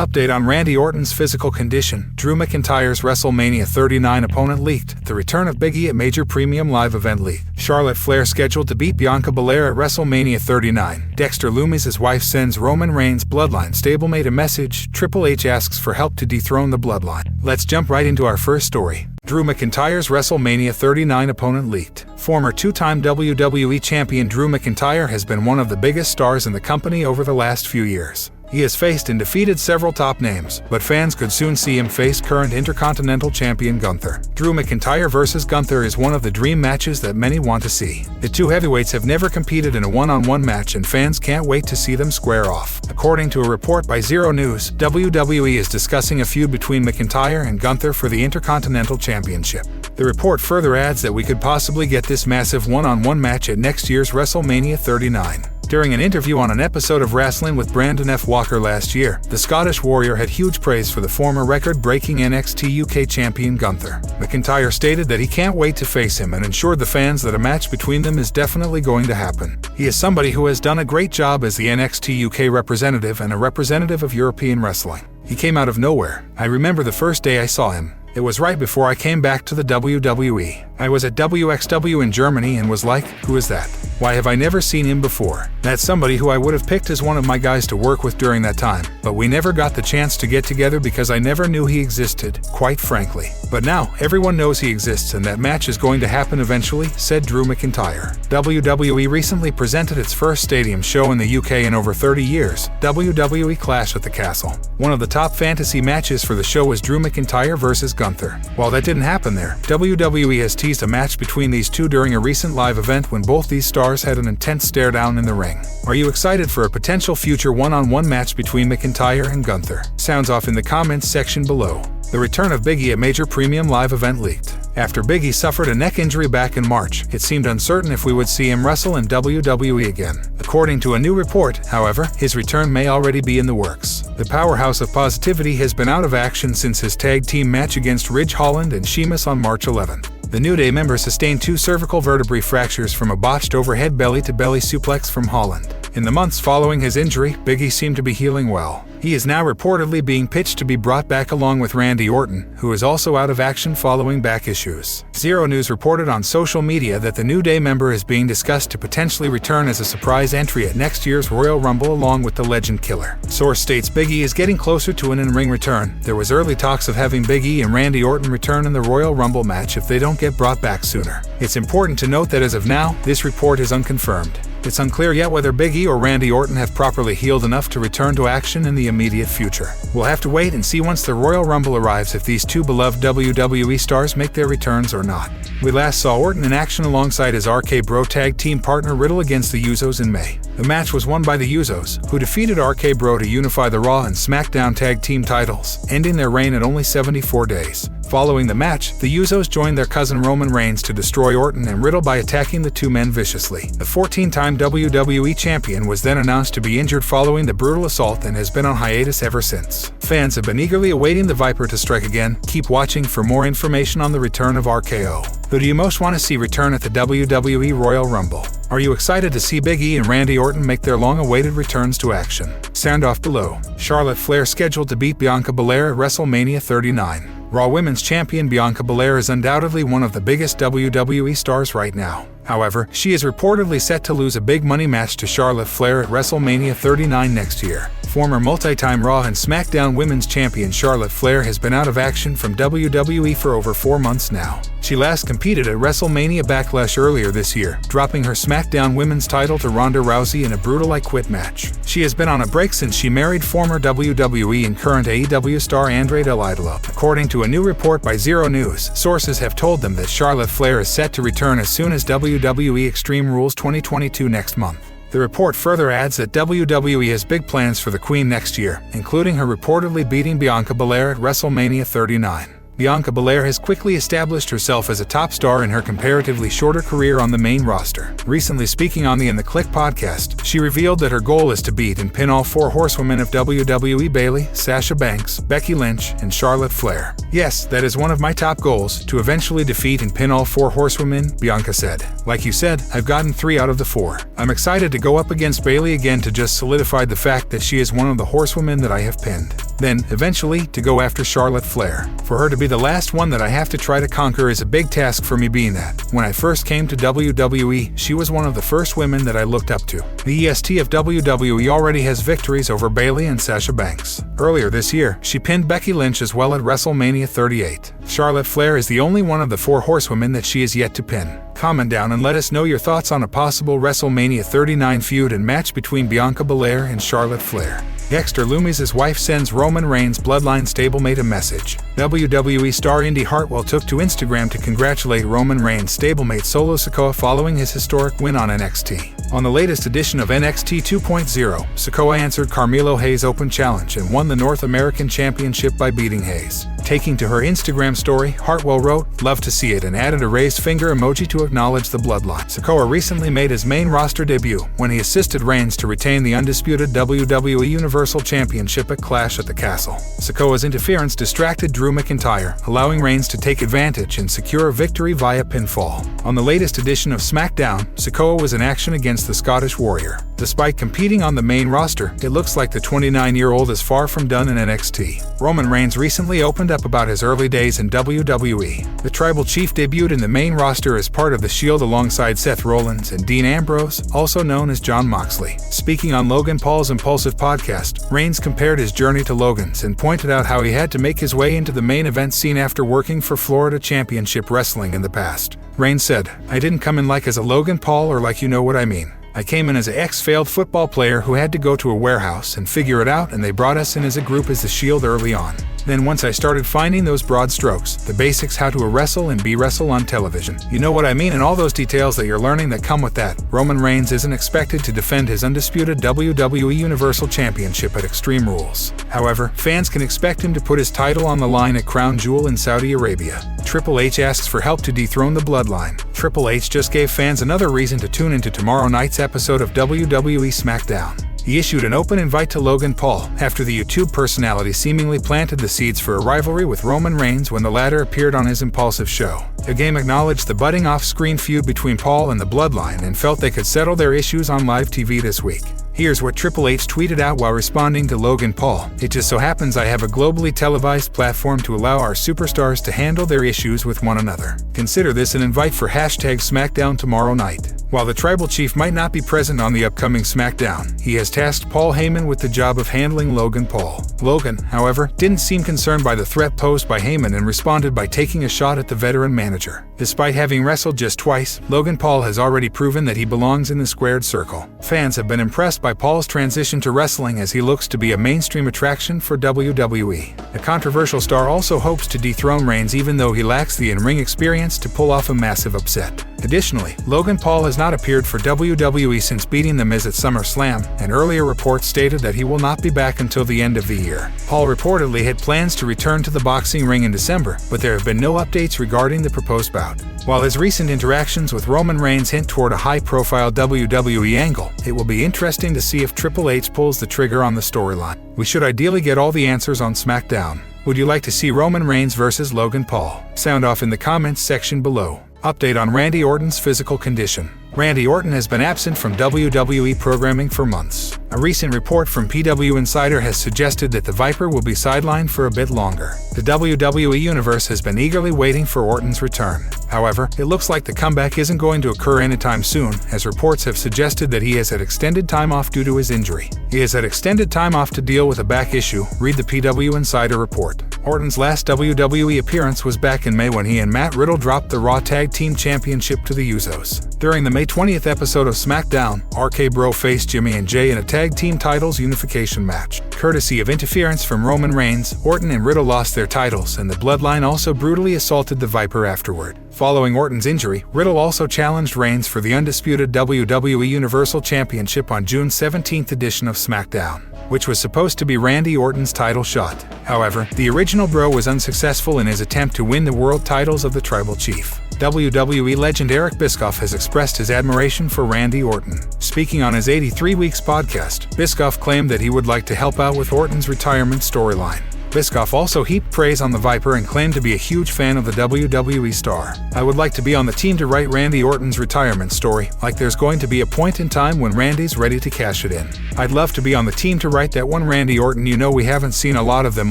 Update on Randy Orton's physical condition. Drew McIntyre's WrestleMania 39 opponent leaked. The return of Big E at major premium live event leak. Charlotte Flair scheduled to beat Bianca Belair at WrestleMania 39. Dexter Lumis' wife sends Roman Reigns' Bloodline stablemate a message. Triple H asks for help to dethrone the Bloodline. Let's jump right into our first story. Drew McIntyre's WrestleMania 39 opponent leaked. Former two-time WWE champion Drew McIntyre has been one of the biggest stars in the company over the last few years. He has faced and defeated several top names, but fans could soon see him face current Intercontinental Champion Gunther. Drew McIntyre vs. Gunther is one of the dream matches that many want to see. The two heavyweights have never competed in a one-on-one match and fans can't wait to see them square off. According to a report by Zero News, WWE is discussing a feud between McIntyre and Gunther for the Intercontinental Championship. The report further adds that we could possibly get this massive one-on-one match at next year's WrestleMania 39. During an interview on an episode of Wrestling with Brandon F. Walker last year, the Scottish Warrior had huge praise for the former record-breaking NXT UK champion Gunther. McIntyre stated that he can't wait to face him and assured the fans that a match between them is definitely going to happen. He is somebody who has done a great job as the NXT UK representative and a representative of European wrestling. He came out of nowhere. I remember the first day I saw him. It was right before I came back to the WWE. I was at WXW in Germany and was like, who is that? Why have I never seen him before? That's somebody who I would have picked as one of my guys to work with during that time, but we never got the chance to get together because I never knew he existed, quite frankly. But now, everyone knows he exists and that match is going to happen eventually, said Drew McIntyre. WWE recently presented its first stadium show in the UK in over 30 years, WWE Clash at the Castle. One of the top fantasy matches for the show was Drew McIntyre vs. Gunther. While that didn't happen there, WWE has teased a match between these two during a recent live event when both these stars had an intense stare-down in the ring. Are you excited for a potential future one-on-one match between McIntyre and Gunther? Sounds off in the comments section below. The return of Big E at major premium live event leaked. After Big E suffered a neck injury back in March, it seemed uncertain if we would see him wrestle in WWE again. According to a new report, however, his return may already be in the works. The powerhouse of positivity has been out of action since his tag team match against Ridge Holland and Sheamus on March 11th. The New Day member sustained 2 cervical vertebrae fractures from a botched overhead belly-to-belly suplex from Holland. In the months following his injury, Big E seemed to be healing well. He is now reportedly being pitched to be brought back along with Randy Orton, who is also out of action following back issues. Zero News reported on social media that the New Day member is being discussed to potentially return as a surprise entry at next year's Royal Rumble along with the Legend Killer. Source states Big E is getting closer to an in-ring return. There was early talks of having Big E and Randy Orton return in the Royal Rumble match if they don't get brought back sooner. It's important to note that as of now, this report is unconfirmed. It's unclear yet whether Big E or Randy Orton have properly healed enough to return to action in the immediate future. We'll have to wait and see once the Royal Rumble arrives if these two beloved WWE stars make their returns or not. We last saw Orton in action alongside his RK Bro tag team partner Riddle against the Usos in May. The match was won by the Usos, who defeated RK Bro to unify the Raw and SmackDown tag team titles, ending their reign at only 74 days. Following the match, the Usos joined their cousin Roman Reigns to destroy Orton and Riddle by attacking the two men viciously. The 14-time WWE champion was then announced to be injured following the brutal assault and has been on hiatus ever since. Fans have been eagerly awaiting the Viper to strike again. Keep watching for more information on the return of RKO. Who do you most want to see return at the WWE Royal Rumble? Are you excited to see Big E and Randy Orton make their long-awaited returns to action? Sound off below. Charlotte Flair scheduled to beat Bianca Belair at WrestleMania 39. Raw Women's Champion Bianca Belair is undoubtedly one of the biggest WWE stars right now. However, she is reportedly set to lose a big money match to Charlotte Flair at WrestleMania 39 next year. Former multi-time Raw and SmackDown Women's Champion Charlotte Flair has been out of action from WWE for over 4 months now. She last competed at WrestleMania Backlash earlier this year, dropping her SmackDown Women's title to Ronda Rousey in a brutal I Quit match. She has been on a break since she married former WWE and current AEW star Andre Del Idolo. According to a new report by Zero News, sources have told them that Charlotte Flair is set to return as soon as WWE Extreme Rules 2022 next month. The report further adds that WWE has big plans for the Queen next year, including her reportedly beating Bianca Belair at WrestleMania 39. Bianca Belair has quickly established herself as a top star in her comparatively shorter career on the main roster. Recently speaking on the In the Click podcast, she revealed that her goal is to beat and pin all 4 horsewomen of WWE: Bayley, Sasha Banks, Becky Lynch, and Charlotte Flair. Yes, that is one of my top goals, to eventually defeat and pin all 4 horsewomen, Bianca said. Like you said, I've gotten 3 out of the 4. I'm excited to go up against Bayley again to just solidify the fact that she is one of the horsewomen that I have pinned. then, eventually, to go after Charlotte Flair. For her to be the last one that I have to try to conquer is a big task for me, being that, when I first came to WWE, she was one of the first women that I looked up to. The EST of WWE already has victories over Bayley and Sasha Banks. Earlier this year, she pinned Becky Lynch as well at WrestleMania 38. Charlotte Flair is the only one of the 4 horsewomen that she is yet to pin. Comment down and let us know your thoughts on a possible WrestleMania 39 feud and match between Bianca Belair and Charlotte Flair. Dexter Lumis' wife sends Roman Reigns' bloodline stablemate a message. WWE star Indy Hartwell took to Instagram to congratulate Roman Reigns' stablemate Solo Sikoa following his historic win on NXT. On the latest edition of NXT 2.0, Sikoa answered Carmelo Hayes' Open Challenge and won the North American Championship by beating Hayes. Taking to her Instagram story, Hartwell wrote, "Love to see it," and added a raised finger emoji to acknowledge the bloodline. Sikoa recently made his main roster debut when he assisted Reigns to retain the undisputed WWE Universal Championship at Clash at the Castle. Sikoa's interference distracted Drew McIntyre, allowing Reigns to take advantage and secure a victory via pinfall. On the latest edition of SmackDown, Sikoa was in action against the Scottish Warrior. Despite competing on the main roster, it looks like the 29-year-old is far from done in NXT. Roman Reigns recently opened up about his early days in WWE. The Tribal Chief debuted in the main roster as part of the Shield alongside Seth Rollins and Dean Ambrose, also known as Jon Moxley. Speaking on Logan Paul's Impulsive podcast, Reigns compared his journey to Logan's and pointed out how he had to make his way into the main event scene after working for Florida Championship Wrestling in the past. Reigns said, "I didn't come in like as a Logan Paul or like you know what I mean. I came in as an ex-failed football player who had to go to a warehouse and figure it out, and they brought us in as a group as the Shield early on. Then once I started finding those broad strokes, the basics, how to wrestle and be wrestle on television. You know what I mean, and all those details that you're learning that come with that." Roman Reigns isn't expected to defend his undisputed WWE Universal Championship at Extreme Rules. However, fans can expect him to put his title on the line at Crown Jewel in Saudi Arabia. Triple H asks for help to dethrone the Bloodline. Triple H just gave fans another reason to tune into tomorrow night's episode of WWE SmackDown. He issued an open invite to Logan Paul after the YouTube personality seemingly planted the seeds for a rivalry with Roman Reigns when the latter appeared on his Impulsive show. The game acknowledged the budding off-screen feud between Paul and the Bloodline and felt they could settle their issues on live TV this week. Here's what Triple H tweeted out while responding to Logan Paul. "It just so happens I have a globally televised platform to allow our superstars to handle their issues with one another. Consider this an invite for #SmackDown tomorrow night." While the Tribal Chief might not be present on the upcoming SmackDown, he has tasked Paul Heyman with the job of handling Logan Paul. Logan, however, didn't seem concerned by the threat posed by Heyman and responded by taking a shot at the veteran manager. Despite having wrestled just twice, Logan Paul has already proven that he belongs in the squared circle. Fans have been impressed by Paul's transition to wrestling as he looks to be a mainstream attraction for WWE. The controversial star also hopes to dethrone Reigns even though he lacks the in-ring experience to pull off a massive upset. Additionally, Logan Paul has not appeared for WWE since beating The Miz at SummerSlam, and earlier reports stated that he will not be back until the end of the year. Paul reportedly had plans to return to the boxing ring in December, but there have been no updates regarding the proposed bout. While his recent interactions with Roman Reigns hint toward a high-profile WWE angle, it will be interesting to see if Triple H pulls the trigger on the storyline. We should ideally get all the answers on SmackDown. Would you like to see Roman Reigns versus Logan Paul? Sound off in the comments section below. Update on Randy Orton's physical condition. Randy Orton has been absent from WWE programming for months. A recent report from PW Insider has suggested that the Viper will be sidelined for a bit longer. The WWE Universe has been eagerly waiting for Orton's return. However, it looks like the comeback isn't going to occur anytime soon, as reports have suggested that he has had extended time off due to his injury. He has had extended time off to deal with a back issue, read the PW Insider report. Orton's last WWE appearance was back in May when he and Matt Riddle dropped the Raw Tag Team Championship to the Usos. During the May 20th episode of SmackDown, RK Bro faced Jimmy and Jay in a tag team titles unification match. Courtesy of interference from Roman Reigns, Orton and Riddle lost their titles, and the Bloodline also brutally assaulted the Viper afterward. Following Orton's injury, Riddle also challenged Reigns for the undisputed WWE Universal Championship on June 17th edition of SmackDown, which was supposed to be Randy Orton's title shot. However, the original Bro was unsuccessful in his attempt to win the world titles of the Tribal Chief. WWE legend Eric Bischoff has expressed his admiration for Randy Orton. Speaking on his 83 Weeks podcast, Bischoff claimed that he would like to help out with Orton's retirement storyline. Bischoff also heaped praise on the Viper and claimed to be a huge fan of the WWE star. "I would like to be on the team to write Randy Orton's retirement story, like there's going to be a point in time when Randy's ready to cash it in. I'd love to be on the team to write that one. Randy Orton, you know we haven't seen a lot of them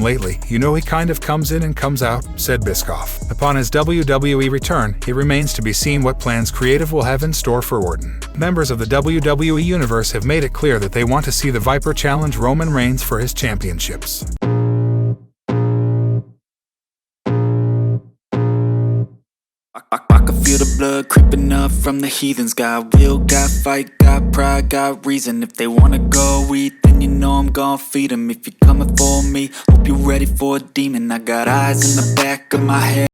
lately, you know he kind of comes in and comes out," said Bischoff. Upon his WWE return, it remains to be seen what plans creative will have in store for Orton. Members of the WWE Universe have made it clear that they want to see the Viper challenge Roman Reigns for his championships. I can feel the blood creeping up from the heathens. Got will, got fight, got pride, got reason. If they wanna go eat, then you know I'm gon' feed them. If you're coming for me, hope you're ready for a demon. I got eyes in the back of my head.